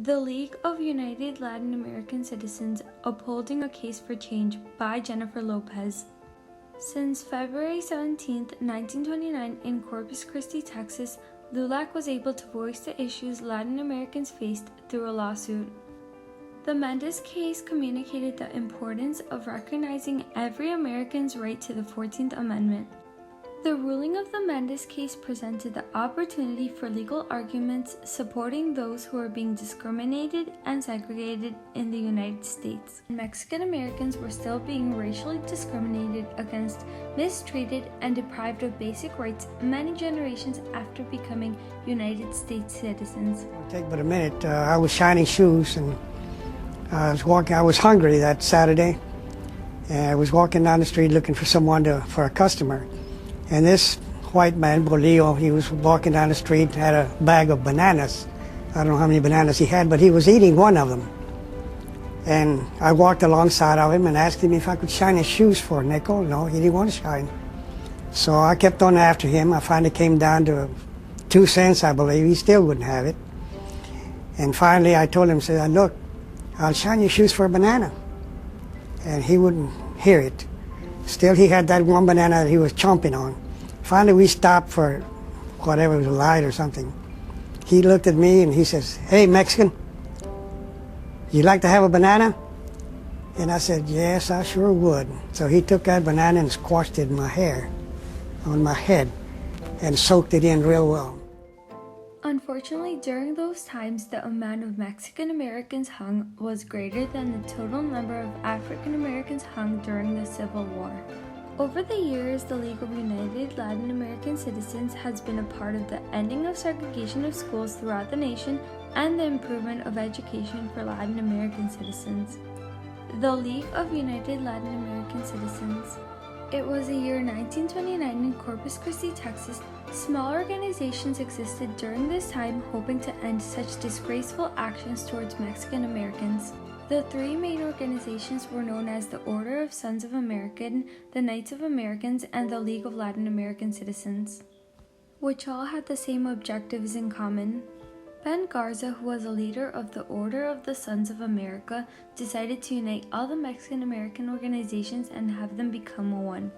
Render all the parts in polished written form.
The League of United Latin American Citizens Upholding a Case for Change by Jennifer Lopez. Since February 17, 1929, in Corpus Christi, Texas, LULAC was able to voice the issues Latin Americans faced through a lawsuit. The Mendes case communicated the importance of recognizing every American's right to the 14th Amendment. The ruling of the Mendes case presented the opportunity for legal arguments supporting those who are being discriminated and segregated in the United States. Mexican Americans were still being racially discriminated against, mistreated, and deprived of basic rights many generations after becoming United States citizens. It'll take but a minute. I was shining shoes and I was hungry that Saturday, and I was walking down the street looking for for a customer. And this white man, Bolillo, he was walking down the street, had a bag of bananas. I don't know how many bananas he had, but he was eating one of them. And I walked alongside of him and asked him if I could shine his shoes for a nickel. No, he didn't want to shine. So I kept on after him. I finally came down to 2 cents, I believe. He still wouldn't have it. And finally I told him, said, look, I'll shine your shoes for a banana. And he wouldn't hear it. Still, he had that one banana that he was chomping on. Finally, we stopped for whatever, it was a light or something. He looked at me and he says, "Hey, Mexican, you like to have a banana?" And I said, "Yes, I sure would." So he took that banana and squashed it in my hair, on my head, and soaked it in real well. Unfortunately, during those times, the amount of Mexican Americans hung was greater than the total number of African Americans hung during the Civil War. Over the years, the League of United Latin American Citizens has been a part of the ending of segregation of schools throughout the nation and the improvement of education for Latin American citizens. The League of United Latin American Citizens. It was the year 1929 in Corpus Christi, Texas. Small organizations existed during this time hoping to end such disgraceful actions towards Mexican Americans. The 3 main organizations were known as the Order of Sons of America, the Knights of Americans, and the League of Latin American Citizens, which all had the same objectives in common. Ben Garza, who was a leader of the Order of the Sons of America, decided to unite all the Mexican American organizations and have them become one.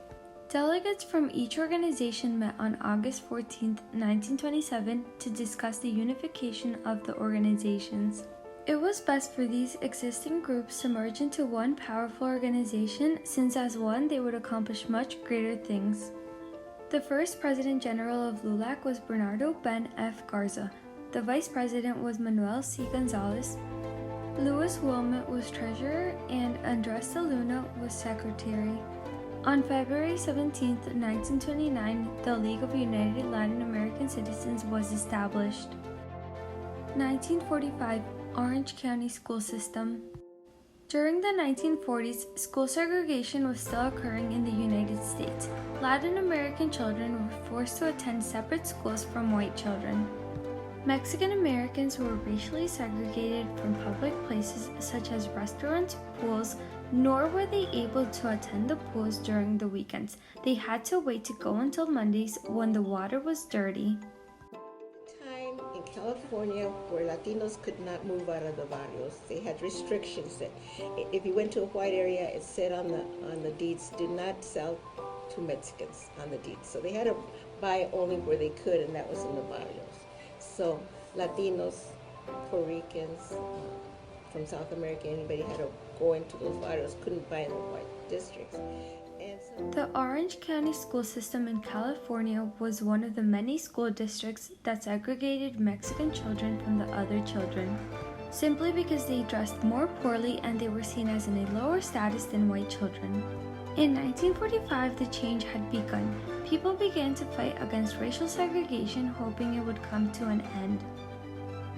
Delegates from each organization met on August 14, 1927, to discuss the unification of the organizations. It was best for these existing groups to merge into one powerful organization, since as one they would accomplish much greater things. The first President General of LULAC was Bernardo Ben F. Garza. The Vice President was Manuel C. Gonzalez. Luis Wilmot was Treasurer and Andres de Luna was Secretary. On February 17, 1929, the League of United Latin American Citizens was established. 1945, Orange County School System. During the 1940s, school segregation was still occurring in the United States. Latin American children were forced to attend separate schools from white children. Mexican Americans were racially segregated from public places such as restaurants, pools, nor were they able to attend the pools during the weekends. They had to wait to go until Mondays when the water was dirty. Time in California where Latinos could not move out of the barrios. They had restrictions that if you went to a white area, it said on the deeds, do not sell to Mexicans on the deeds. So they had to buy only where they could, and that was in the barrios. So Latinos, Puerto Ricans, from South America, anybody had to go into those barrios, couldn't buy in the white districts. The Orange County school system in California was one of the many school districts that segregated Mexican children from the other children, simply because they dressed more poorly and they were seen as in a lower status than white children. In 1945, the change had begun. People began to fight against racial segregation, hoping it would come to an end.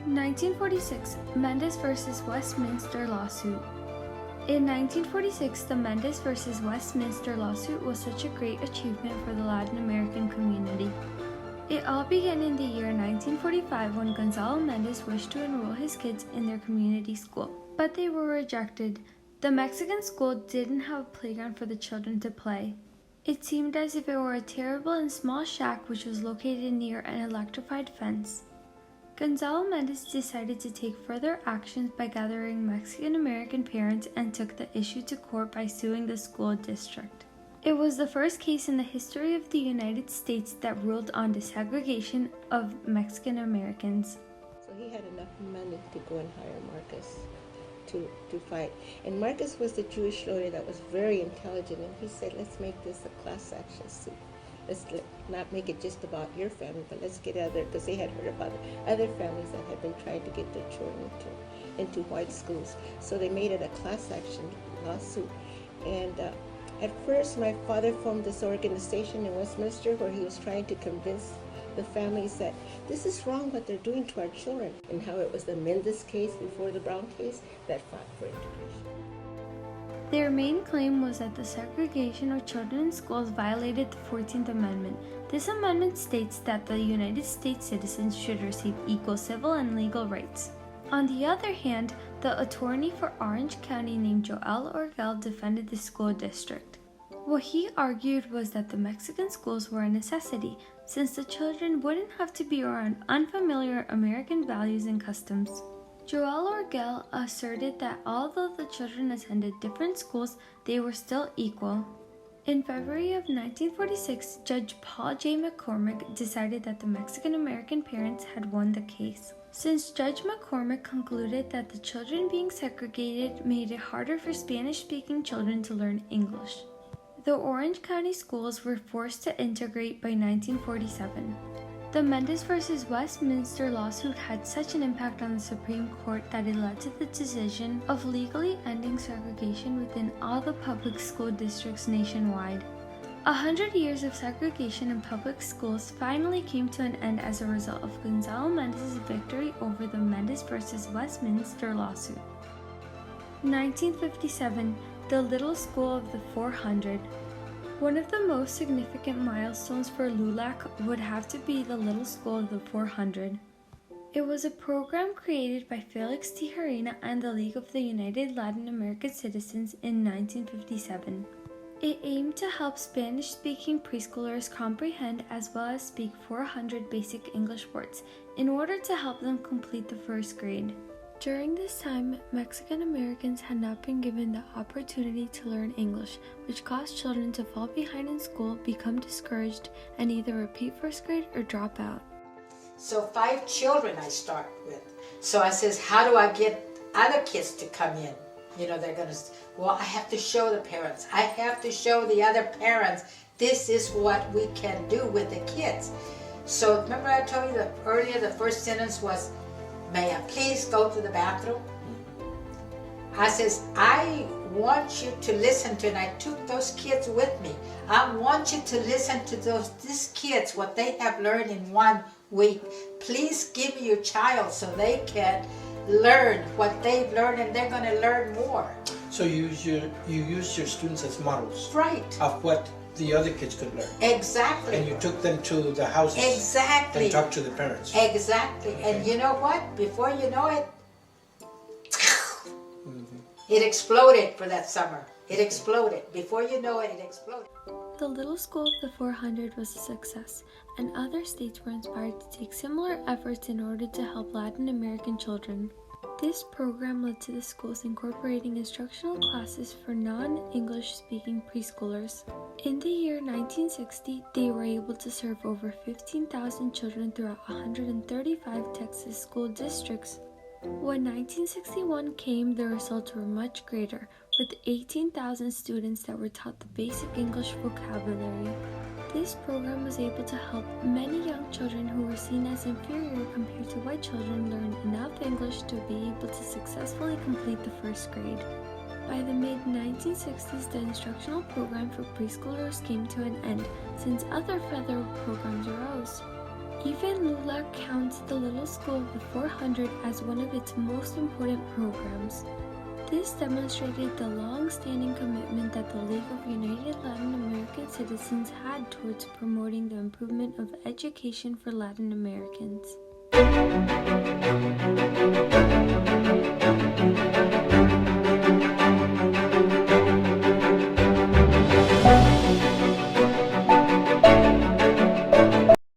1946, Mendes vs. Westminster lawsuit. In 1946, the Mendes vs. Westminster lawsuit was such a great achievement for the Latin American community. It all began in the year 1945 when Gonzalo Mendes wished to enroll his kids in their community school, but they were rejected. The Mexican school didn't have a playground for the children to play. It seemed as if it were a terrible and small shack which was located near an electrified fence. Gonzalo Mendez decided to take further actions by gathering Mexican American parents and took the issue to court by suing the school district. It was the first case in the history of the United States that ruled on desegregation of Mexican Americans. So he had enough money to go and hire Marcus to fight. And Marcus was the Jewish lawyer that was very intelligent, and he said, let's make this a class action suit. Let's not make it just about your family, but let's get out there, because they had heard about other families that had been trying to get their children into white schools. So they made it a class action lawsuit. And at first, my father formed this organization in Westminster where he was trying to convince the families that this is wrong what they're doing to our children, and how it was the Mendez case before the Brown case that fought for integration. Their main claim was that the segregation of children in schools violated the 14th Amendment. This amendment states that the United States citizens should receive equal civil and legal rights. On the other hand, the attorney for Orange County named Joel Orgel defended the school district. What he argued was that the Mexican schools were a necessity, since the children wouldn't have to be around unfamiliar American values and customs. Joel Orgel asserted that although the children attended different schools, they were still equal. In February of 1946, Judge Paul J. McCormick decided that the Mexican American parents had won the case. Since Judge McCormick concluded that the children being segregated made it harder for Spanish-speaking children to learn English. The Orange County schools were forced to integrate by 1947. The Mendez versus Westminster lawsuit had such an impact on the Supreme Court that it led to the decision of legally ending segregation within all the public school districts nationwide. 100 years of segregation in public schools finally came to an end as a result of Gonzalo Mendez's victory over the Mendez versus Westminster lawsuit. 1957, the Little School of the 400. One of the most significant milestones for LULAC would have to be the Little School of the 400. It was a program created by Felix Tijerina and the League of the United Latin American Citizens in 1957. It aimed to help Spanish-speaking preschoolers comprehend as well as speak 400 basic English words in order to help them complete the first grade. During this time, Mexican Americans had not been given the opportunity to learn English, which caused children to fall behind in school, become discouraged, and either repeat first grade or drop out. So 5 children I start with. So I says, how do I get other kids to come in? You know, they're gonna, well, I have to show the parents. I have to show the other parents, this is what we can do with the kids. So remember I told you that earlier the first sentence was, may I please go to the bathroom? I says, I want you to listen to, and I took those kids with me. I want you to listen to these kids, what they have learned in 1 week. Please give me your child so they can learn what they've learned, and they're going to learn more. So you use your students as models, right, of what the other kids could learn. Exactly. And you took them to the houses. Exactly. And talked to the parents. Exactly. Okay. And you know what? Before you know it, it exploded for that summer. It exploded. Before you know it, it exploded. The Little School of the 400 was a success, and other states were inspired to take similar efforts in order to help Latin American children. This program led to the schools incorporating instructional classes for non-English speaking preschoolers. In the year 1960, they were able to serve over 15,000 children throughout 135 Texas school districts. When 1961 came, the results were much greater, with 18,000 students that were taught the basic English vocabulary. This program was able to help many young children who were seen as inferior compared to white children learn enough English to be able to successfully complete the first grade. By the mid-1960s, the instructional program for preschoolers came to an end, since other federal programs arose. Even LULAC counts the Little School of the 400 as one of its most important programs. This demonstrated the long-standing commitment that the League of United Latin American Citizens had towards promoting the improvement of education for Latin Americans.